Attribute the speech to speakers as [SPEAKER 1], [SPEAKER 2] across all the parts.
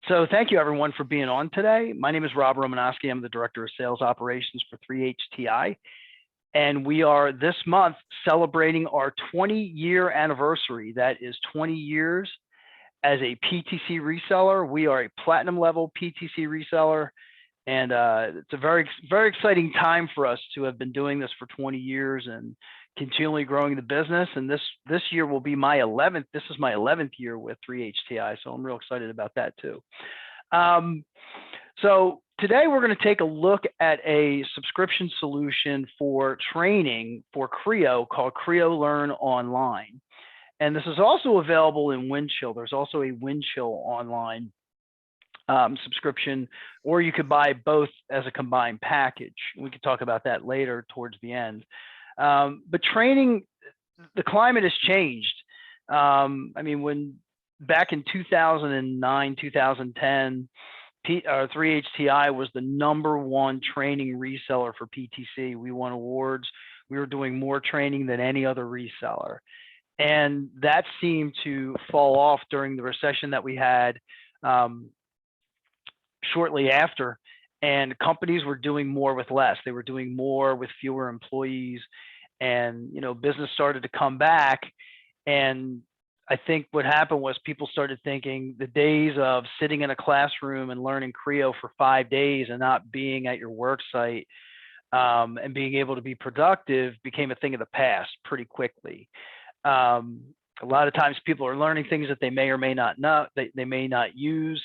[SPEAKER 1] So thank you everyone for being on today. My name is Rob Romanowski. I'm the Director of Sales Operations for 3HTI. And we are this month celebrating our 20-year anniversary. That is 20 years as a PTC reseller. We are a platinum level PTC reseller. And it's a very, very exciting time for us to have been doing this for 20 years and continually growing the business. And this year will be my 11th. This is my 11th year with 3HTI. So I'm real excited about that too. So today we're going to take a look at a subscription solution for training for Creo called Creo LEARN Online. And this is also available in Windchill. There's also a Windchill online subscription, or you could buy both as a combined package. We could talk about that later towards the end. But training, the climate has changed. I mean, when back in 2009, 2010, 3HTI was the #1 training reseller for PTC. We won awards. We were doing more training than any other reseller. And that seemed to fall off during the recession that we had shortly after. And companies were doing more with less. They were doing more with fewer employees. And, you know, business started to come back. And I think what happened was people started thinking the days of sitting in a classroom and learning Creo for 5 days and not being at your work site and being able to be productive became a thing of the past pretty quickly. A lot of times people are learning things that they may or may not know, they may not use.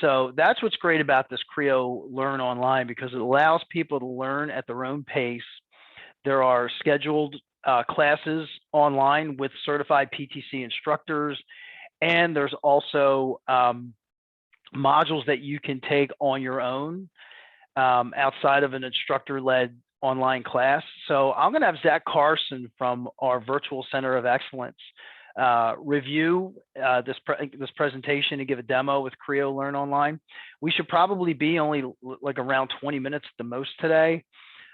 [SPEAKER 1] So that's what's great about this Creo Learn Online, because it allows people to learn at their own pace. There are scheduled classes online with certified PTC instructors, and there's also modules that you can take on your own outside of an instructor-led online class. So I'm going to have Zach Carson from our Virtual Center of Excellence review this presentation and give a demo with Creo Learn Online. We should probably be only like around 20 minutes at the most today.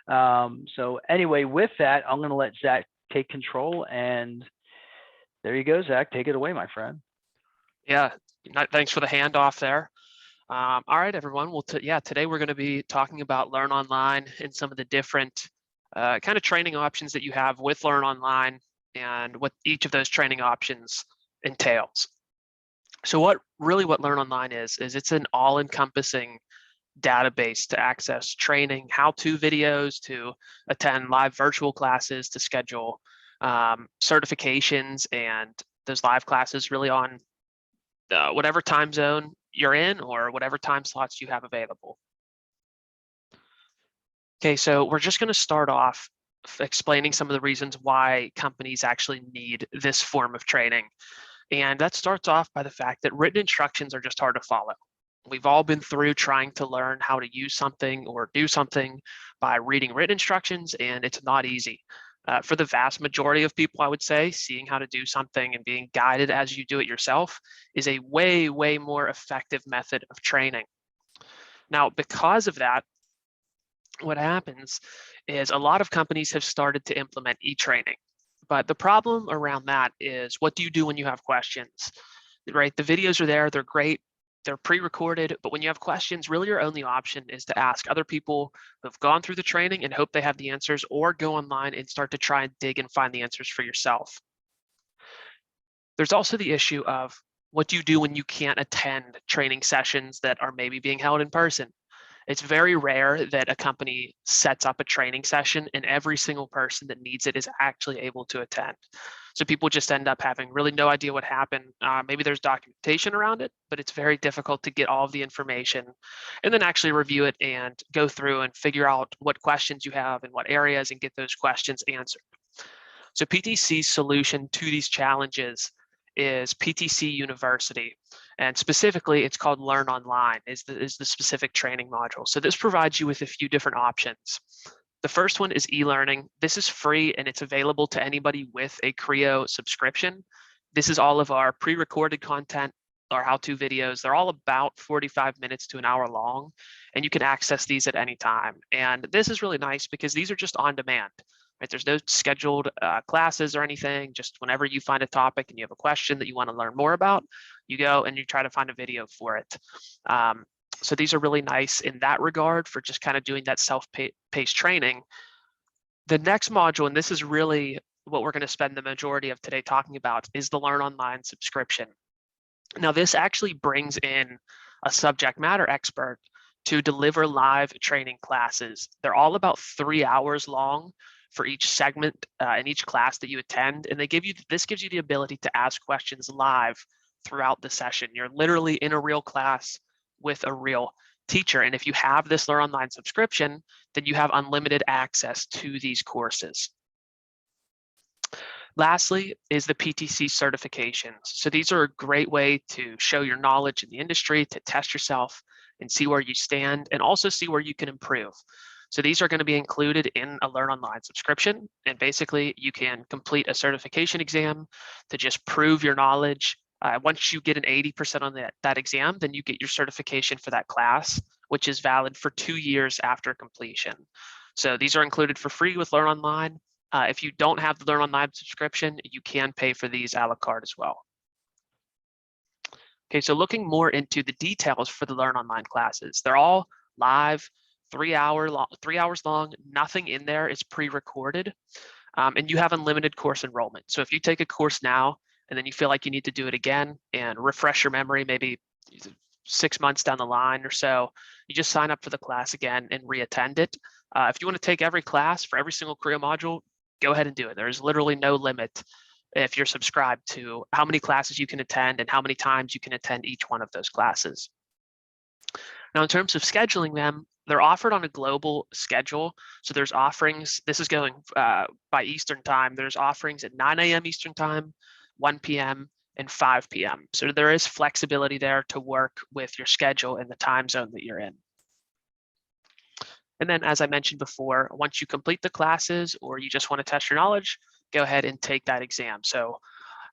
[SPEAKER 1] So anyway, with that, I'm going to let Zach take control, and there you go, Zach. Take it away, my friend.
[SPEAKER 2] Yeah, thanks for the handoff there. All right, everyone. Well, today we're going to be talking about Learn Online and some of the different kind of training options that you have with Learn Online and what each of those training options entails. So what Learn Online is it's an all-encompassing database to access training, how-to videos, to attend live virtual classes, to schedule certifications and those live classes really on whatever time zone you're in or whatever time slots you have available. Okay, so we're just going to start off explaining some of the reasons why companies actually need this form of training. And that starts off by the fact that written instructions are just hard to follow. We've all been through trying to learn how to use something or do something by reading written instructions, and it's not easy. For the vast majority of people, I would say, seeing how to do something and being guided as you do it yourself is a way, way more effective method of training. Now, because of that, what happens is a lot of companies have started to implement e-training. But the problem around that is, what do you do when you have questions, right? The videos are there, they're great, they're pre-recorded, but when you have questions, really your only option is to ask other people who have gone through the training and hope they have the answers, or go online and start to try and dig and find the answers for yourself. There's also the issue of, what do you do when you can't attend training sessions that are maybe being held in person? It's very rare that a company sets up a training session and every single person that needs it is actually able to attend. So people just end up having really no idea what happened. Maybe there's documentation around it, but it's very difficult to get all of the information and then actually review it and go through and figure out what questions you have in what areas and get those questions answered. So PTC's solution to these challenges is PTC University, and specifically it's called Learn Online is the specific training module. So this provides you with a few different options. The first one is e-learning. This is free and it's available to anybody with a Creo subscription. This is all of our pre-recorded content, our how-to videos. They're all about 45 minutes to an hour long, and you can access these at any time. And this is really nice because these are just on demand. right? There's no scheduled classes or anything. Just whenever you find a topic and you have a question that you want to learn more about, you go and you try to find a video for it. So these are really nice in that regard for just kind of doing that self-paced training. The next module, and this is really what we're going to spend the majority of today talking about, is the Learn Online subscription. Now, this actually brings in a subject matter expert to deliver live training classes. They're all about 3 hours long for each segment in each class that you attend, and this gives you the ability to ask questions live throughout the session. You're literally in a real class with a real teacher, and if you have this Learn Online subscription, then you have unlimited access to these courses. Lastly is the PTC certifications. So these are a great way to show your knowledge in the industry, to test yourself and see where you stand, and also see where you can improve. So these are going to be included in a Learn Online subscription. And basically, you can complete a certification exam to just prove your knowledge. Once you get an 80% on that exam, then you get your certification for that class, which is valid for 2 years after completion. So these are included for free with Learn Online. If you don't have the Learn Online subscription, you can pay for these a la carte as well. Okay, so looking more into the details for the Learn Online classes, they're all live, 3 hours long. Nothing in there is pre-recorded, and you have unlimited course enrollment. So if you take a course now and then you feel like you need to do it again and refresh your memory, maybe 6 months down the line or so, you just sign up for the class again and reattend it. If you want to take every class for every single Creo module, go ahead and do it. There's literally no limit if you're subscribed to how many classes you can attend and how many times you can attend each one of those classes. Now, in terms of scheduling them, they're offered on a global schedule. So there's offerings, this is going by Eastern time. There's offerings at 9 a.m. Eastern time, 1 p.m., and 5 p.m. So there is flexibility there to work with your schedule and the time zone that you're in. And then, as I mentioned before, once you complete the classes or you just want to test your knowledge, go ahead and take that exam. So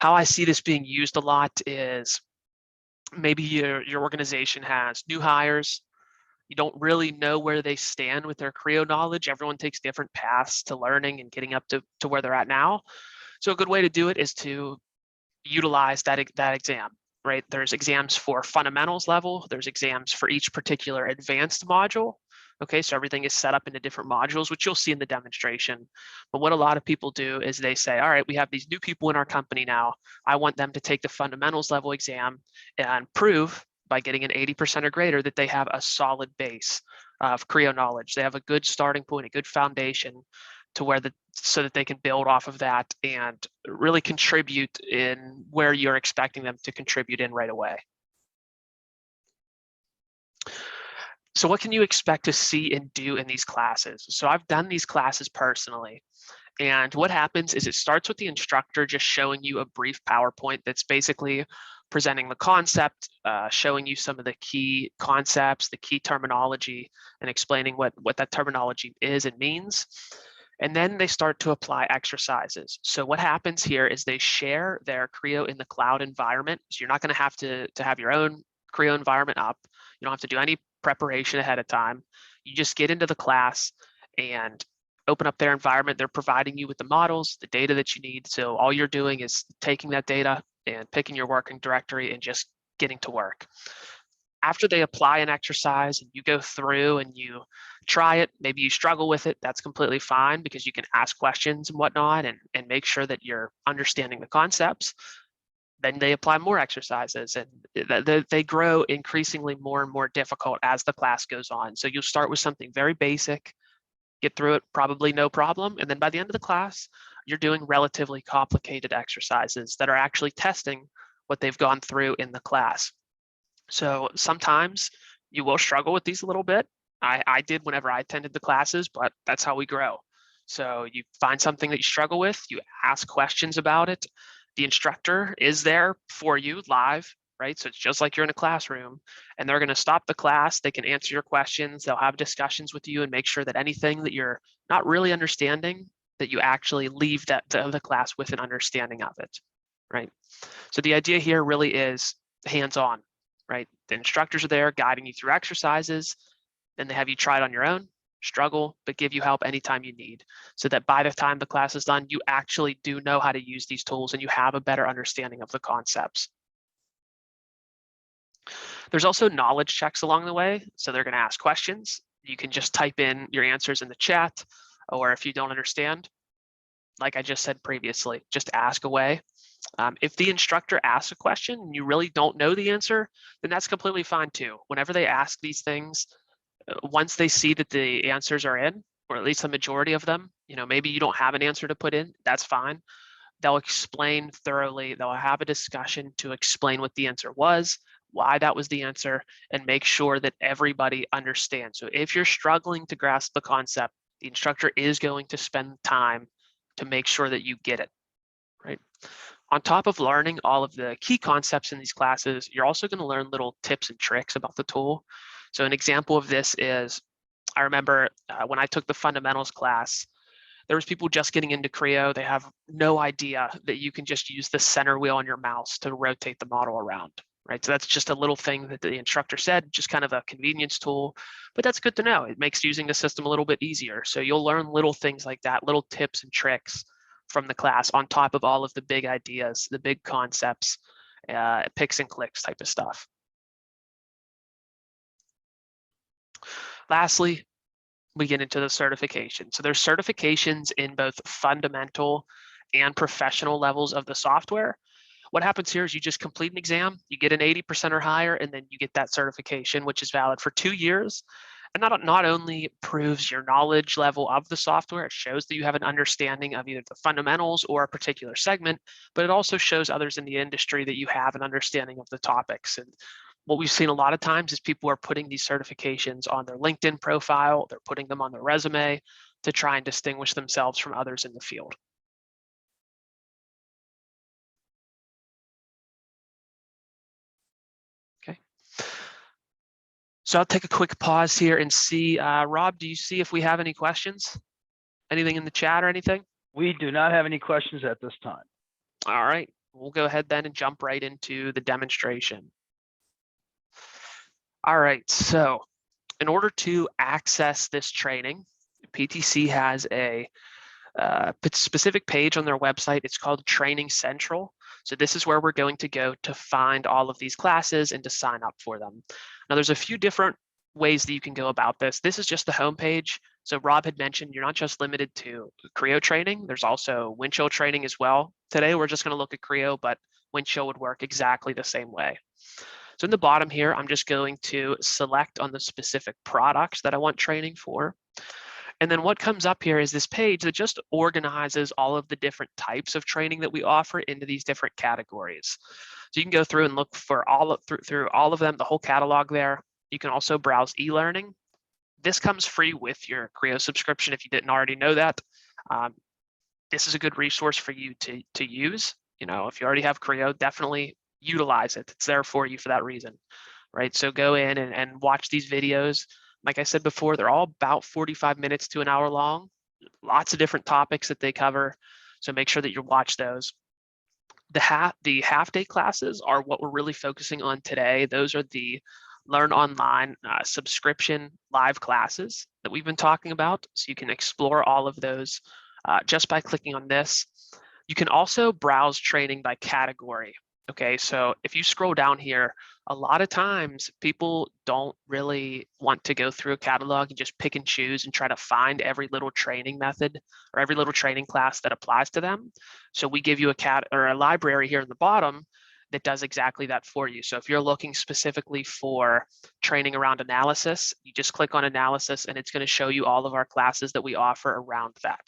[SPEAKER 2] how I see this being used a lot is maybe your organization has new hires. You don't really know where they stand with their Creo knowledge. Everyone takes different paths to learning and getting up to where they're at now. So a good way to do it is to utilize that exam, right? There's exams for fundamentals level. There's exams for each particular advanced module. Okay, so everything is set up into different modules, which you'll see in the demonstration. But what a lot of people do is they say, all right, we have these new people in our company now. I want them to take the fundamentals level exam and prove by getting an 80% or greater that they have a solid base of Creo knowledge. They have a good starting point, a good foundation to so that they can build off of that and really contribute in where you're expecting them to contribute in right away. So what can you expect to see and do in these classes? So I've done these classes personally. And what happens is it starts with the instructor just showing you a brief PowerPoint that's basically presenting the concept, showing you some of the key concepts, the key terminology, and explaining what that terminology is and means. And then they start to apply exercises. So what happens here is they share their Creo in the cloud environment. So you're not going to have your own Creo environment up. You don't have to do any preparation ahead of time. You just get into the class and open up their environment. They're providing you with the models, the data that you need. So all you're doing is taking that data and picking your working directory and just getting to work. After they apply an exercise and you go through and you try it, maybe you struggle with it, that's completely fine because you can ask questions and whatnot and make sure that you're understanding the concepts. Then they apply more exercises and they grow increasingly more and more difficult as the class goes on. So you'll start with something very basic, get through it, probably no problem. And then by the end of the class, you're doing relatively complicated exercises that are actually testing what they've gone through in the class. So sometimes you will struggle with these a little bit. I did whenever I attended the classes, but that's how we grow. So you find something that you struggle with, you ask questions about it. The instructor is there for you live, right? So it's just like you're in a classroom and they're going to stop the class. They can answer your questions. They'll have discussions with you and make sure that anything that you're not really understanding, that you actually leave the class with an understanding of it, right? So the idea here really is hands-on, right? The instructors are there guiding you through exercises. Then they have you try it on your own, struggle, but give you help anytime you need, so that by the time the class is done, you actually do know how to use these tools and you have a better understanding of the concepts. There's also knowledge checks along the way. So they're going to ask questions. You can just type in your answers in the chat, or if you don't understand, like I just said previously, just ask away. If the instructor asks a question and you really don't know the answer, then that's completely fine too. Whenever they ask these things, once they see that the answers are in, or at least the majority of them, maybe you don't have an answer to put in, that's fine. They'll explain thoroughly. They'll have a discussion to explain what the answer was, why that was the answer, and make sure that everybody understands. So if you're struggling to grasp the concept, the instructor is going to spend time to make sure that you get it, right? On top of learning all of the key concepts in these classes, you're also going to learn little tips and tricks about the tool. So an example of this is, I remember when I took the fundamentals class, there was people just getting into Creo. They have no idea that you can just use the center wheel on your mouse to rotate the model around, right? So that's just a little thing that the instructor said, just kind of a convenience tool, but that's good to know. It makes using the system a little bit easier. So you'll learn little things like that, little tips and tricks from the class on top of all of the big ideas, the big concepts, picks and clicks type of stuff. Lastly, we get into the certification. So there's certifications in both fundamental and professional levels of the software. What happens here is you just complete an exam, you get an 80% or higher, and then you get that certification, which is valid for 2 years. And that not only proves your knowledge level of the software, it shows that you have an understanding of either the fundamentals or a particular segment, but it also shows others in the industry that you have an understanding of the topics. And what we've seen a lot of times is people are putting these certifications on their LinkedIn profile, they're putting them on their resume to try and distinguish themselves from others in the field. Okay. So I'll take a quick pause here and see, Rob, do you see if we have any questions? Anything in the chat or anything?
[SPEAKER 1] We do not have any questions at this time.
[SPEAKER 2] All right, we'll go ahead then and jump right into the demonstration. All right, so in order to access this training, PTC has a specific page on their website. It's called Training Central. So this is where we're going to go to find all of these classes and to sign up for them. Now there's a few different ways that you can go about this. This is just the home page. So Rob had mentioned you're not just limited to Creo training. There's also Windchill training as well. Today we're just going to look at Creo, but Windchill would work exactly the same way. So in the bottom here, I'm just going to select on the specific products that I want training for. And then what comes up here is this page that just organizes all of the different types of training that we offer into these different categories. So you can go through and look for through all of them, the whole catalog there. You can also browse e-learning. This comes free with your Creo subscription if you didn't already know that. This is a good resource for you to use. If you already have Creo, definitely utilize it. It's there for you for that reason, right? So go in and watch these videos. Like I said before, they're all about 45 minutes to an hour long. Lots of different topics that they cover. So make sure that you watch those. The half-day classes are what we're really focusing on today. Those are the Learn Online subscription live classes that we've been talking about. So you can explore all of those just by clicking on this. You can also browse training by category. Okay, so if you scroll down here, a lot of times people don't really want to go through a catalog and just pick and choose and try to find every little training method or every little training class that applies to them. So we give you a library here in the bottom that does exactly that for you. So if you're looking specifically for training around analysis, you just click on analysis and it's going to show you all of our classes that we offer around that.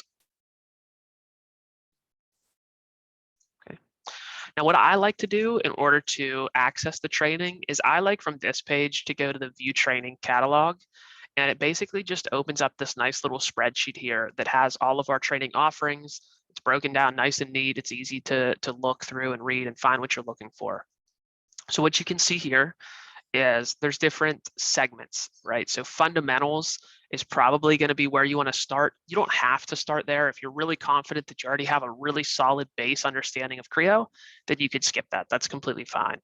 [SPEAKER 2] Now, what I like to do in order to access the training is I like from this page to go to the View Training Catalog, and it basically just opens up this nice little spreadsheet here that has all of our training offerings. It's broken down nice and neat. It's easy to look through and read and find what you're looking for. So what you can see here is there's different segments, right? So fundamentals is probably going to be where you want to start. You don't have to start there. If you're really confident that you already have a really solid base understanding of Creo, then you could skip that. That's completely fine.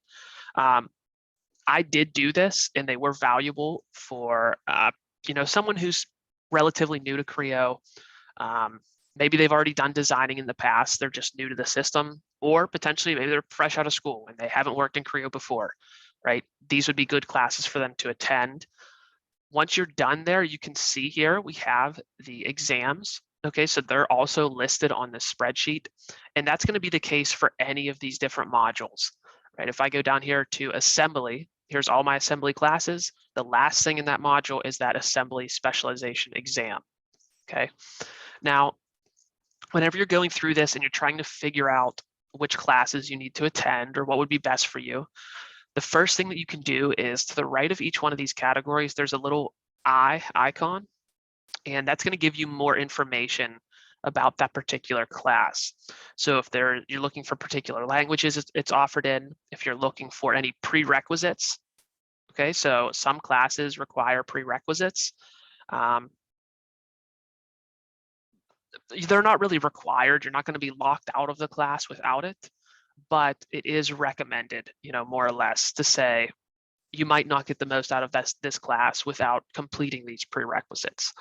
[SPEAKER 2] I did do this and they were valuable for someone who's relatively new to Creo. Maybe they've already done designing in the past, they're just new to the system, or potentially maybe they're fresh out of school and they haven't worked in Creo before, right? These would be good classes for them to attend. Once you're done there, you can see here we have the exams. Okay, so they're also listed on the spreadsheet, and that's going to be the case for any of these different modules, right? If I go down here to assembly, here's all my assembly classes. The last thing in that module is that assembly specialization exam. Okay, now whenever you're going through this and you're trying to figure out which classes you need to attend or what would be best for you, the first thing that you can do is to the right of each one of these categories, there's a little icon, and that's going to give you more information about that particular class. So if you're looking for particular languages, it's offered in. If you're looking for any prerequisites, okay, so some classes require prerequisites. They're not really required. You're not going to be locked out of the class without it, but it is recommended, more or less, to say you might not get the most out of this class without completing these prerequisites.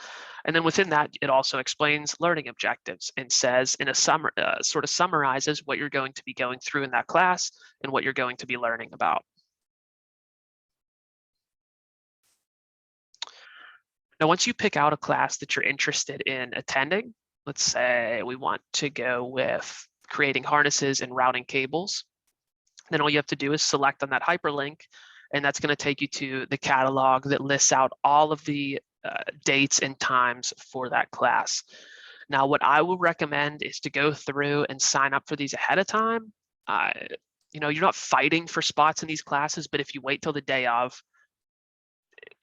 [SPEAKER 2] And then within that, it also explains learning objectives and says in a sort of summarizes what you're going to be going through in that class and what you're going to be learning about. Now, once you pick out a class that you're interested in attending, let's say we want to go with creating harnesses and routing cables, then all you have to do is select on that hyperlink, and that's going to take you to the catalog that lists out all of the dates and times for that class. Now, what I will recommend is to go through and sign up for these ahead of time. You're not fighting for spots in these classes, but if you wait till the day of,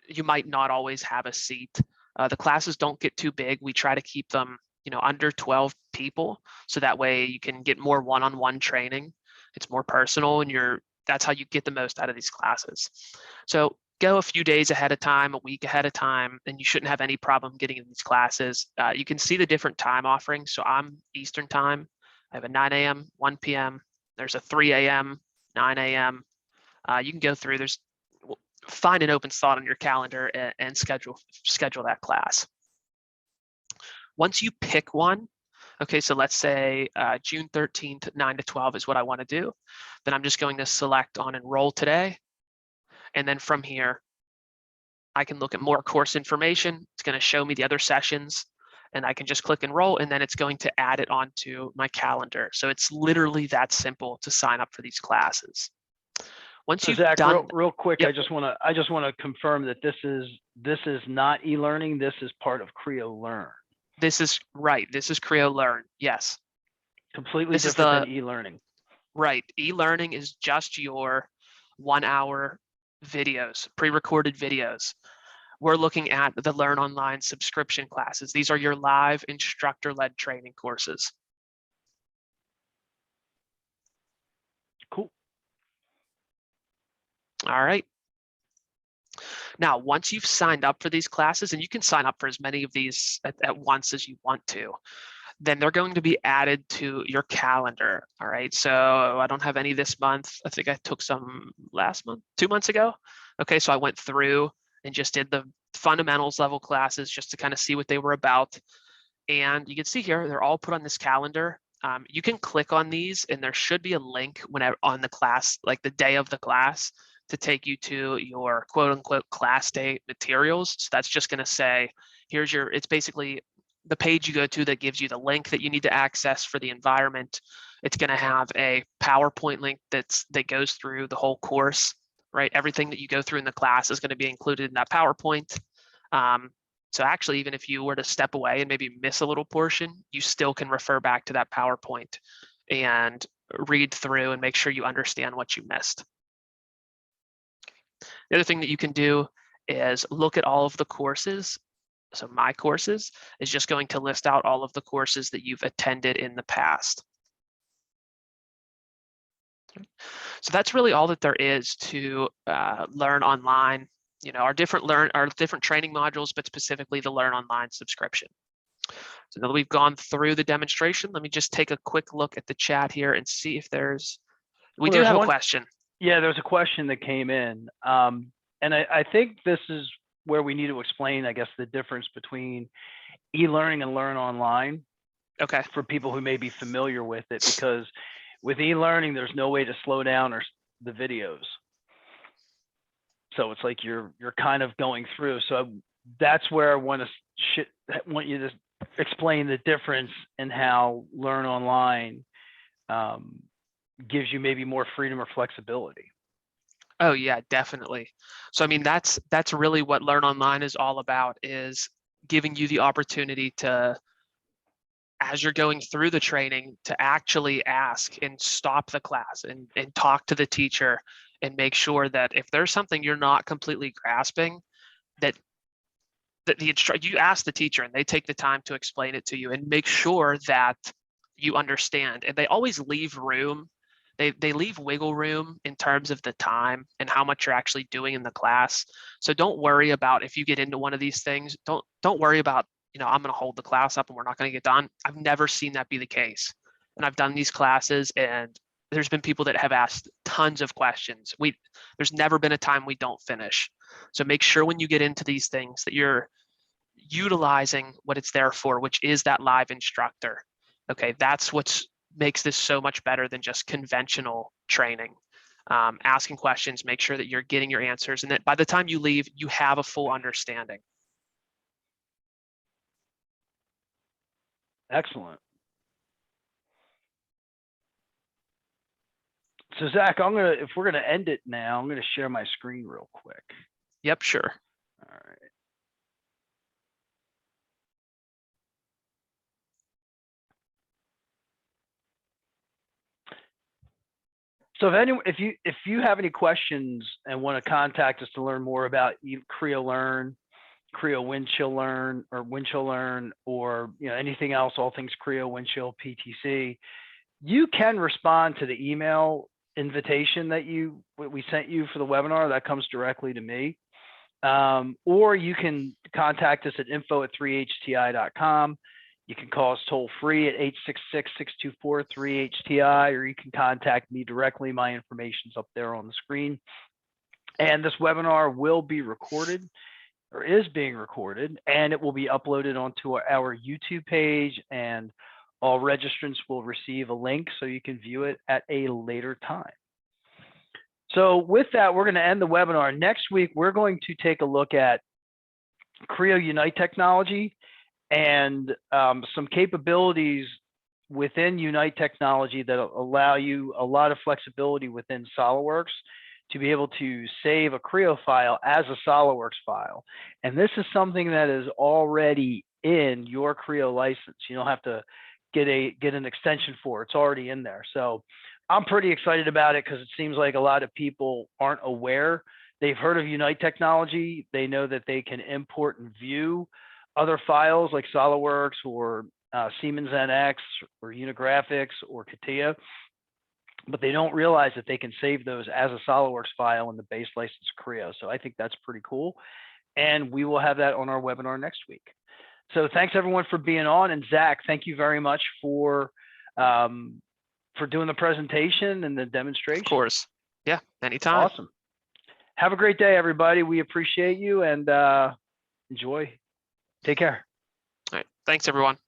[SPEAKER 2] you might not always have a seat. The classes don't get too big. We try to keep them, under 12 people, so that way you can get more one-on-one training. It's more personal, and that's how you get the most out of these classes. So go a few days ahead of time, a week ahead of time, and you shouldn't have any problem getting in these classes. You can see the different time offerings. So I'm Eastern time. I have a 9 a.m., 1 p.m. There's a 3 a.m., 9 a.m. You can go through. Find an open slot on your calendar and schedule that class. Once you pick one, okay, so let's say June 13th, 9 to 12 is what I want to do. Then I'm just going to select on enroll today. And then from here, I can look at more course information. It's going to show me the other sessions, and I can just click enroll, and then it's going to add it onto my calendar. So it's literally that simple to sign up for these classes. Once you've
[SPEAKER 1] Zach,
[SPEAKER 2] done,
[SPEAKER 1] real quick,
[SPEAKER 2] yep.
[SPEAKER 1] I just want to confirm that this is not e-learning. This is part of Creo Learn.
[SPEAKER 2] This is right. This is Creo Learn. Yes.
[SPEAKER 1] Completely different than e-learning.
[SPEAKER 2] Right. E-learning is just your 1 hour videos, pre-recorded videos. We're looking at the Learn Online subscription classes. These are your live instructor-led training courses.
[SPEAKER 1] Cool.
[SPEAKER 2] All right. Now, once you've signed up for these classes, and you can sign up for as many of these at once as you want to, then they're going to be added to your calendar. All right. So I don't have any this month. I think I took some last month, 2 months ago. Okay. So I went through and just did the fundamentals level classes just to kind of see what they were about. And you can see here, they're all put on this calendar. You can click on these, and there should be a link on the class, like the day of the class, to take you to your quote unquote class day materials. So that's just going to say, it's basically the page you go to that gives you the link that you need to access for the environment. It's going to have a PowerPoint link that goes through the whole course, right? Everything that you go through in the class is going to be included in that PowerPoint. So actually, even if you were to step away and maybe miss a little portion, you still can refer back to that PowerPoint and read through and make sure you understand what you missed. The other thing that you can do is look at all of the courses. So my courses is just going to list out all of the courses that you've attended in the past. So that's really all that there is to Learn Online. Our different training modules, but specifically the Learn Online subscription. So now that we've gone through the demonstration, let me just take a quick look at the chat here and see if we do have a question.
[SPEAKER 1] Yeah, there's a question that came in. And I think this is where we need to explain, I guess, the difference between e-learning and learn online
[SPEAKER 2] Okay.
[SPEAKER 1] for people who may be familiar with it, because with e-learning, there's no way to slow down the videos. So it's like you're kind of going through. So that's where I want you to explain the difference in how learn online gives you maybe more freedom or flexibility.
[SPEAKER 2] Oh yeah, definitely. So I mean, that's really what Learn Online is all about, is giving you the opportunity to, as you're going through the training, to actually ask and stop the class and talk to the teacher and make sure that if there's something you're not completely grasping, that you ask the teacher and they take the time to explain it to you and make sure that you understand. And they always leave room. They leave wiggle room in terms of the time and how much you're actually doing in the class. So don't worry about if you get into one of these things. Don't worry about, I'm going to hold the class up and we're not going to get done. I've never seen that be the case. And I've done these classes and there's been people that have asked tons of questions. There's never been a time we don't finish. So make sure when you get into these things that you're utilizing what it's there for, which is that live instructor. Okay, that's what makes this so much better than just conventional training. Asking questions, make sure that you're getting your answers, and that by the time you leave, you have a full understanding.
[SPEAKER 1] Excellent. So Zach, if we're gonna end it now, I'm gonna share my screen real quick.
[SPEAKER 2] Yep, sure.
[SPEAKER 1] All right. So if you have any questions and want to contact us to learn more about CreoLearn, Creo Windchill Learn, or Windchill Learn, or anything else, all things Creo, Windchill, PTC, you can respond to the email invitation that we sent you for the webinar. That comes directly to me. Or you can contact us at info@3hti.com. You can call us toll free at 866-624-3HTI, or you can contact me directly. My information's up there on the screen. And this webinar will be recorded, or is being recorded, and it will be uploaded onto our YouTube page, and all registrants will receive a link so you can view it at a later time. So with that, we're going to end the webinar. Next week, we're going to take a look at Creo Unite technology and some capabilities within Unite technology that allow you a lot of flexibility within SOLIDWORKS to be able to save a Creo file as a SOLIDWORKS file. And this is something that is already in your Creo license. You don't have to get an extension for it. It's already in there. So I'm pretty excited about it because it seems like a lot of people aren't aware. They've heard of Unite technology. They know that they can import and view other files like SOLIDWORKS or Siemens NX or Unigraphics or CATIA, but they don't realize that they can save those as a SOLIDWORKS file in the base license of Creo. So I think that's pretty cool. And we will have that on our webinar next week. So thanks everyone for being on. And Zach, thank you very much for doing the presentation and the demonstration.
[SPEAKER 2] Of course. Yeah, anytime.
[SPEAKER 1] Awesome. Have a great day, everybody. We appreciate you, and enjoy. Take care.
[SPEAKER 2] All right. Thanks, everyone.